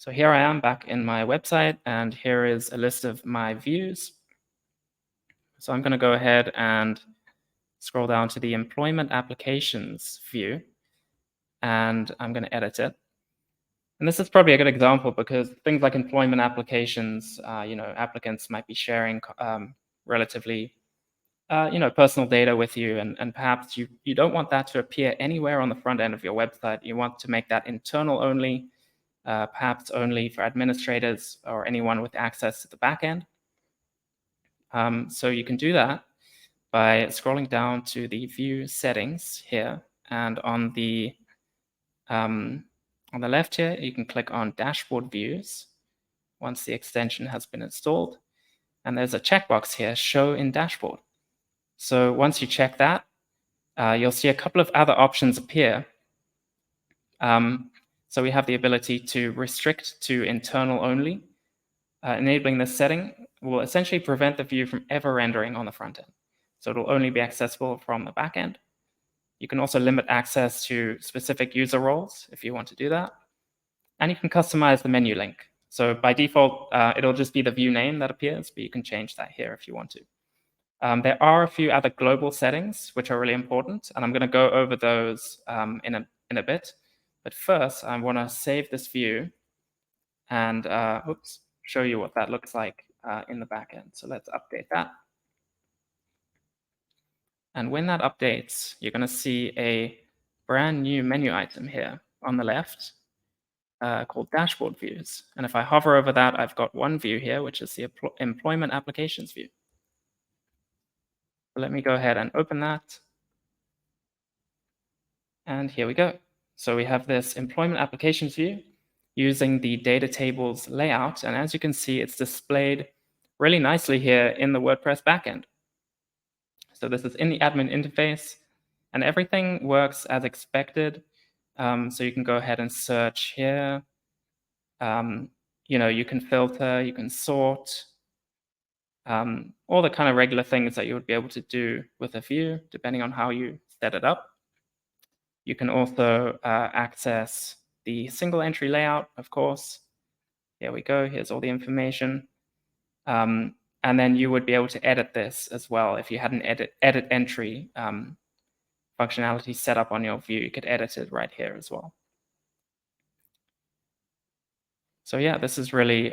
So here I am back in my website, and here is a list of my views. So I'm going to go ahead and scroll down to the employment applications view, and I'm going to edit it. And this is probably a good example because things like employment applications, applicants might be sharing relatively, personal data with you, and perhaps you don't want that to appear anywhere on the front end of your website. You want to make that internal only, perhaps only for administrators or anyone with access to the back end. So you can do that by scrolling down to the view settings here, and on the left here, you can click on dashboard views once the extension has been installed. And there's a checkbox here, show in dashboard. So once you check that, you'll see a couple of other options appear. So we have the ability to restrict to internal only. Enabling this setting will essentially prevent the view from ever rendering on the front end. So it'll only be accessible from the back end. You can also limit access to specific user roles if you want to do that. And you can customize the menu link. So by default, it'll just be the view name that appears, but you can change that here if you want to. There are a few other global settings which are really important, and I'm going to go over those in a bit. But first, I want to save this view and show you what that looks like in the back end. So let's update that. And when that updates, you're going to see a brand new menu item here on the left called Dashboard Views. And if I hover over that, I've got one view here, which is the Employment Applications view. So let me go ahead and open that. And here we go. So we have this Employment Applications view using the data tables layout. And as you can see, it's displayed really nicely here in the WordPress backend. So this is in the admin interface, and everything works as expected. So you can go ahead and search here. You can filter, you can sort, all the kind of regular things that you would be able to do with a view, depending on how you set it up. You can also access the single entry layout, of course. Here we go, here's all the information. And then you would be able to edit this as well. If you had an edit entry functionality set up on your view, you could edit it right here as well. So yeah, this is really,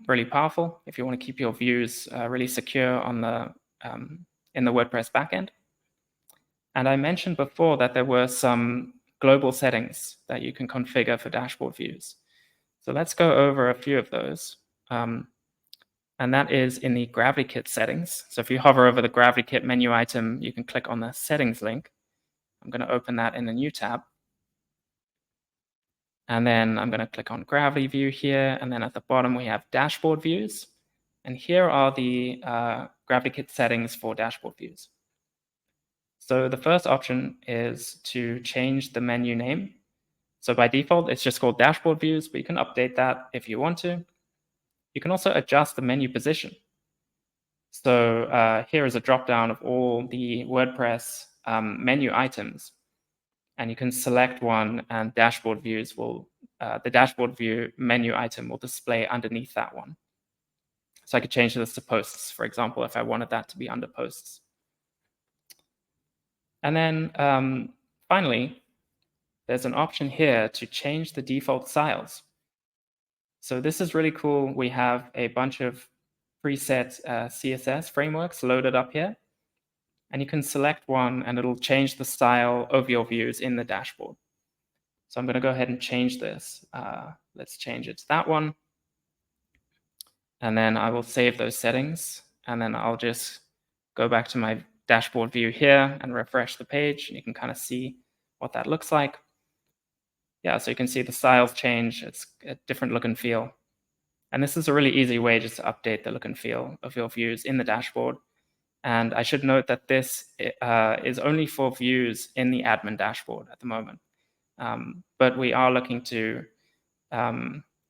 really powerful if you want to keep your views really secure on the in the WordPress backend. And I mentioned before that there were some global settings that you can configure for dashboard views. So let's go over a few of those. And that is in the GravityKit settings. So if you hover over the GravityKit menu item, you can click on the settings link. I'm going to open that in a new tab. And then I'm going to click on GravityView here. And then at the bottom, we have dashboard views. And here are the GravityKit settings for dashboard views. So the first option is to change the menu name. So by default, it's just called dashboard views, but you can update that if you want to. You can also adjust the menu position. So here is a drop-down of all the WordPress menu items. And you can select one, and dashboard views will, the dashboard view menu item will display underneath that one. So I could change this to posts, for example, if I wanted that to be under posts. And then finally, there's an option here to change the default styles. So this is really cool. We have a bunch of preset CSS frameworks loaded up here. And you can select one, and it'll change the style of your views in the dashboard. So I'm going to go ahead and change this. Let's change it to that one. And then I will save those settings. And then I'll just go back to my dashboard view here and refresh the page. And you can kind of see what that looks like. Yeah, so you can see the styles change. It's a different look and feel. And this is a really easy way just to update the look and feel of your views in the dashboard. And I should note that this is only for views in the admin dashboard at the moment. But we are looking to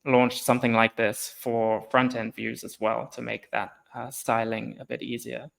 launch something like this for front-end views as well to make that styling a bit easier.